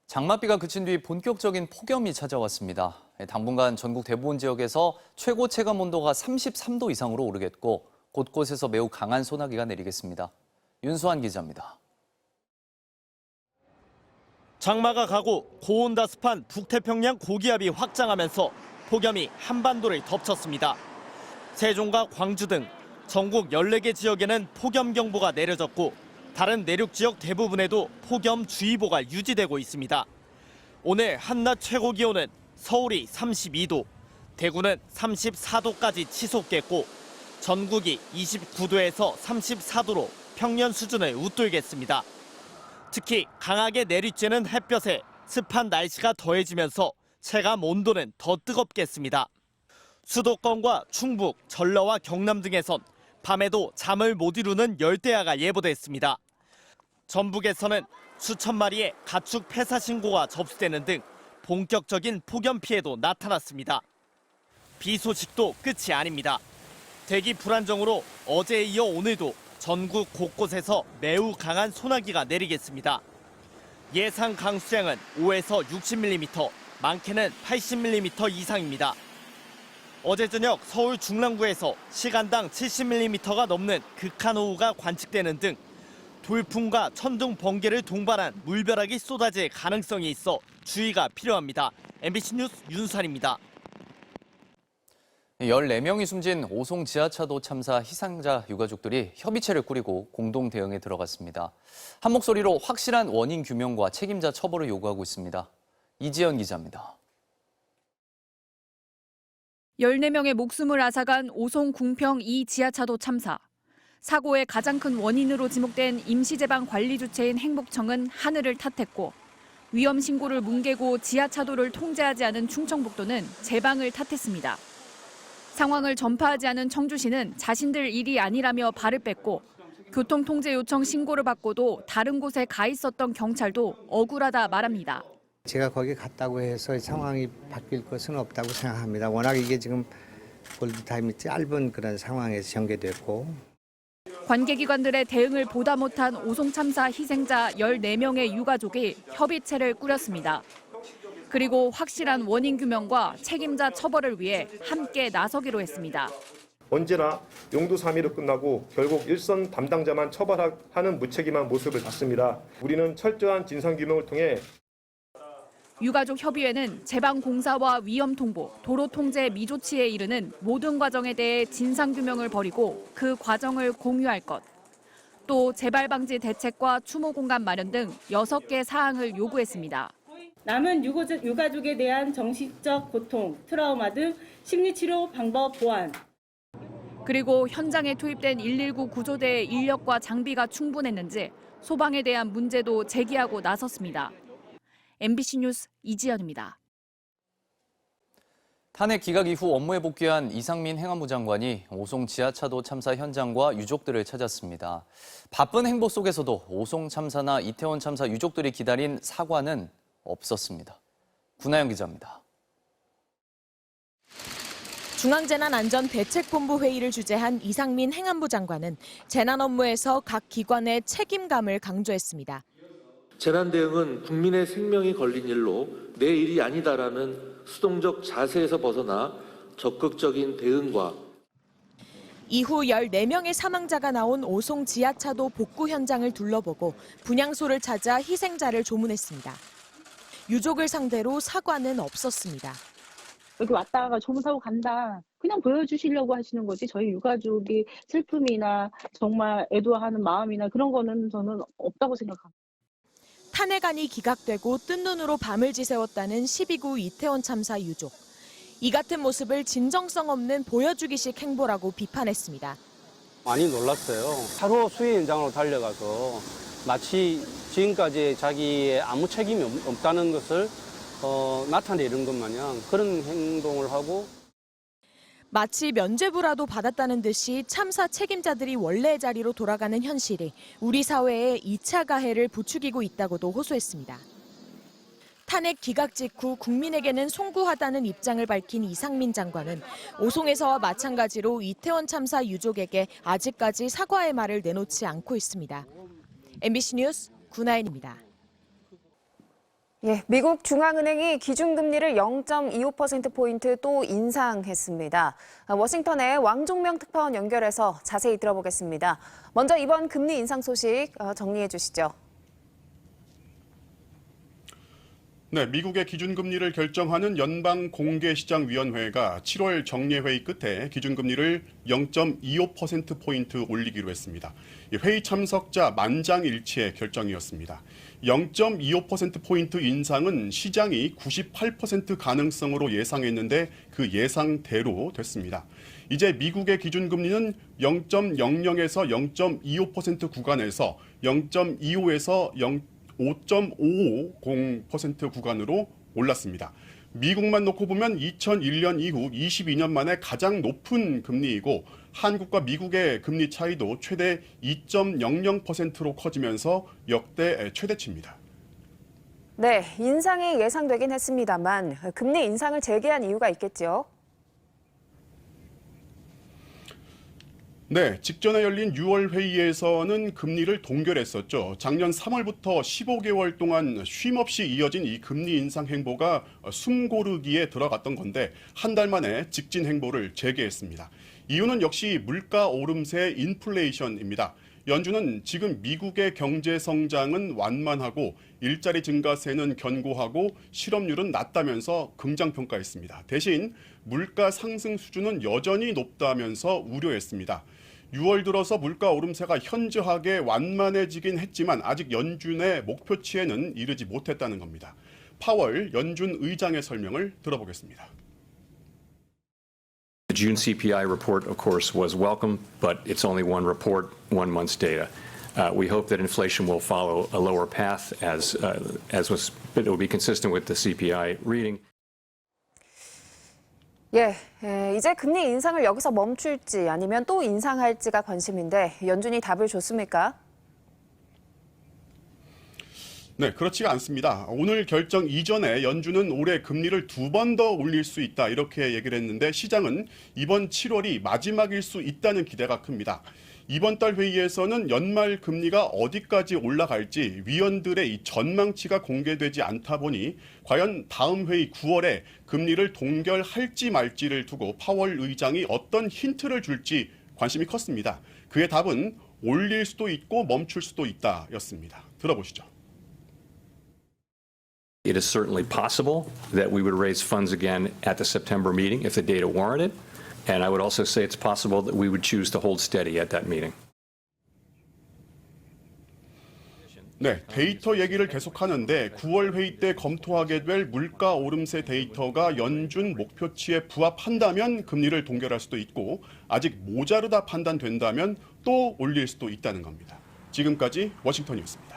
장맛비가 그친 뒤 본격적인 폭염이 찾아왔습니다. 당분간 전국 대부분 지역에서 최고 체감 온도가 33도 이상으로 오르겠고 곳곳에서 매우 강한 소나기가 내리겠습니다. 윤수환 기자입니다. 장마가 가고 고온다습한 북태평양 고기압이 확장하면서 폭염이 한반도를 덮쳤습니다. 세종과 광주 등 전국 14개 지역에는 폭염경보가 내려졌고 다른 내륙 지역 대부분에도 폭염주의보가 유지되고 있습니다. 오늘 한낮 최고 기온은 서울이 32도, 대구는 34도까지 치솟겠고 전국이 29도에서 34도로 평년 수준을 웃돌겠습니다. 특히 강하게 내리쬐는 햇볕에 습한 날씨가 더해지면서 체감 온도는 더 뜨겁겠습니다. 수도권과 충북, 전라와 경남 등에선 밤에도 잠을 못 이루는 열대야가 예보됐습니다. 전북에서는 수천 마리의 가축 폐사 신고가 접수되는 등 본격적인 폭염 피해도 나타났습니다. 비 소식도 끝이 아닙니다. 대기 불안정으로 어제에 이어 오늘도 전국 곳곳에서 매우 강한 소나기가 내리겠습니다. 예상 강수량은 5에서 60mm, 많게는 80mm 이상입니다. 어제 저녁 서울 중랑구에서 시간당 70mm가 넘는 극한호우가 관측되는 등 돌풍과 천둥, 번개를 동반한 물벼락이 쏟아질 가능성이 있어 주의가 필요합니다. MBC 뉴스 윤수환입니다. 14명이 숨진 오송 지하차도 참사 희생자 유가족들이 협의체를 꾸리고 공동 대응에 들어갔습니다. 한 목소리로 확실한 원인 규명과 책임자 처벌을 요구하고 있습니다. 이지연 기자입니다. 14명의 목숨을 앗아간 오송 궁평 2 지하차도 참사. 사고의 가장 큰 원인으로 지목된 임시제방 관리 주체인 행복청은 하늘을 탓했고 위험 신고를 뭉개고 지하차도를 통제하지 않은 충청북도는 제방을 탓했습니다. 상황을 전파하지 않은 청주시는 자신들 일이 아니라며 발을 뺐고 교통통제 요청 신고를 받고도 다른 곳에 가 있었던 경찰도 억울하다 말합니다. 제가 거기 갔다고 해서 상황이 바뀔 것은 없다고 생각합니다. 워낙 이게 지금 골든타임이 짧은 그런 상황에서 전개됐고. 관계기관들의 대응을 보다 못한 오송 참사 희생자 14명의 유가족이 협의체를 꾸렸습니다. 그리고 확실한 원인 규명과 책임자 처벌을 위해 함께 나서기로 했습니다. 언제나 용두사미로 끝나고 결국 일선 담당자만 처벌하는 무책임한 모습을 봤습니다. 우리는 철저한 진상규명을 통해 유가족 협의회는 제방공사와 위험통보, 도로통제 미조치에 이르는 모든 과정에 대해 진상규명을 벌이고 그 과정을 공유할 것, 또 재발방지 대책과 추모 공간 마련 등 6개 사항을 요구했습니다. 남은 유가족에 대한 정신적 고통, 트라우마 등 심리치료 방법 보완. 그리고 현장에 투입된 119 구조대의 인력과 장비가 충분했는지 소방에 대한 문제도 제기하고 나섰습니다. MBC 뉴스 이지연입니다. 탄핵 기각 이후 업무에 복귀한 이상민 행안부 장관이 오송 지하차도 참사 현장과 유족들을 찾았습니다. 바쁜 행보 속에서도 오송 참사나 이태원 참사 유족들이 기다린 사과는 없었습니다. 구나영 기자입니다. 중앙재난안전대책본부 회의를 주재한 이상민 행안부 장관은 재난 업무에서 각 기관의 책임감을 강조했습니다. 재난 대응은 국민의 생명이 걸린 일로 내 일이 아니다라는 수동적 자세에서 벗어나 적극적인 대응과 이후 14명의 사망자가 나온 오송 지하차도 복구 현장을 둘러보고 분향소를 찾아 희생자를 조문했습니다. 유족을 상대로 사과는 없었습니다. 여기 왔다가 조문하고 간다. 그냥 보여주시려고 하시는 거지. 저희 유가족이 슬픔이나 정말 애도하는 마음이나 그런 거는 저는 없다고 생각합니다. 탄핵안이 기각되고 뜬 눈으로 밤을 지새웠다는 12구 이태원 참사 유족. 이 같은 모습을 진정성 없는 보여주기식 행보라고 비판했습니다. 많이 놀랐어요. 하루 수해 현장으로 달려가서 마치 지금까지 자기의 아무 책임이 없다는 것을 나타내는 것 마냥 그런 행동을 하고 마치 면죄부라도 받았다는 듯이 참사 책임자들이 원래의 자리로 돌아가는 현실이 우리 사회에 2차 가해를 부추기고 있다고도 호소했습니다. 탄핵 기각 직후 국민에게는 송구하다는 입장을 밝힌 이상민 장관은 오송에서와 마찬가지로 이태원 참사 유족에게 아직까지 사과의 말을 내놓지 않고 있습니다. MBC 뉴스 구나인입니다. 예, 미국 중앙은행이 기준금리를 0.25%포인트 또 인상했습니다. 워싱턴의 왕종명 특파원 연결해서 자세히 들어보겠습니다. 먼저 이번 금리 인상 소식 정리해 주시죠. 네, 미국의 기준금리를 결정하는 연방공개시장위원회가 7월 정례회의 끝에 기준금리를 0.25%포인트 올리기로 했습니다. 회의 참석자 만장일치의 결정이었습니다. 0.25%포인트 인상은 시장이 98% 가능성으로 예상했는데 그 예상대로 됐습니다. 이제 미국의 기준금리는 0.00에서 0.25% 구간에서 0.25에서 5.550% 구간으로 올랐습니다. 미국만 놓고 보면 2001년 이후 22년 만에 가장 높은 금리이고 한국과 미국의 금리 차이도 최대 2.00%로 커지면서 역대 최대치입니다. 네, 인상이 예상되긴 했습니다만 금리 인상을 재개한 이유가 있겠죠. 네, 직전에 열린 6월 회의에서는 금리를 동결했었죠. 작년 3월부터 15개월 동안 쉼없이 이어진 이 금리 인상 행보가 숨고르기에 들어갔던 건데 한 달 만에 직진 행보를 재개했습니다. 이유는 역시 물가 오름세 인플레이션입니다. 연준은 지금 미국의 경제 성장은 완만하고 일자리 증가세는 견고하고 실업률은 낮다면서 긍정평가했습니다. 대신 물가 상승 수준은 여전히 높다면서 우려했습니다. 6월 들어서 물가 오름세가 현저하게 완만해지긴 했지만 아직 연준의 목표치에는 이르지 못했다는 겁니다. 파월 연준 의장의 설명을 들어보겠습니다. The June CPI report, of course, was welcome, but it's only one report, 1 month's data. We hope that inflation will follow a lower path it will be consistent with the CPI reading. 예, 이제 금리 인상을 여기서 멈출지 아니면 또 인상할지가 관심인데 연준이 답을 줬습니까? 네, 그렇지가 않습니다. 오늘 결정 이전에 연준은 올해 금리를 2번 더 올릴 수 있다 이렇게 얘기를 했는데 시장은 이번 7월이 마지막일 수 있다는 기대가 큽니다. 이번 달 회의에서는 연말 금리가 어디까지 올라갈지 위원들의 이 전망치가 공개되지 않다 보니 과연 다음 회의 9월에 금리를 동결할지 말지를 두고 파월 의장이 어떤 힌트를 줄지 관심이 컸습니다. 그의 답은 올릴 수도 있고 멈출 수도 있다였습니다. 들어보시죠. It is certainly possible that we would raise funds again at the September meeting if the data warranted. And I would also say it's possible that we would choose to hold steady at that meeting. 네, 데이터 얘기를 계속하는데 9월 회의 때 검토하게 될 물가 오름세 데이터가 연준 목표치에 부합한다면 금리를 동결할 수도 있고 아직 모자르다 판단된다면 또 올릴 수도 있다는 겁니다. 지금까지 워싱턴이었습니다.